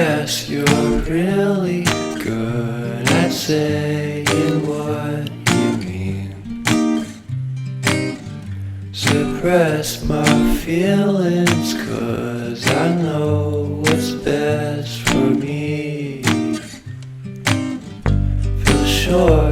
guess you're really good at saying what you mean. Suppress my feelings, 'cause I know what's best for me. Feel sure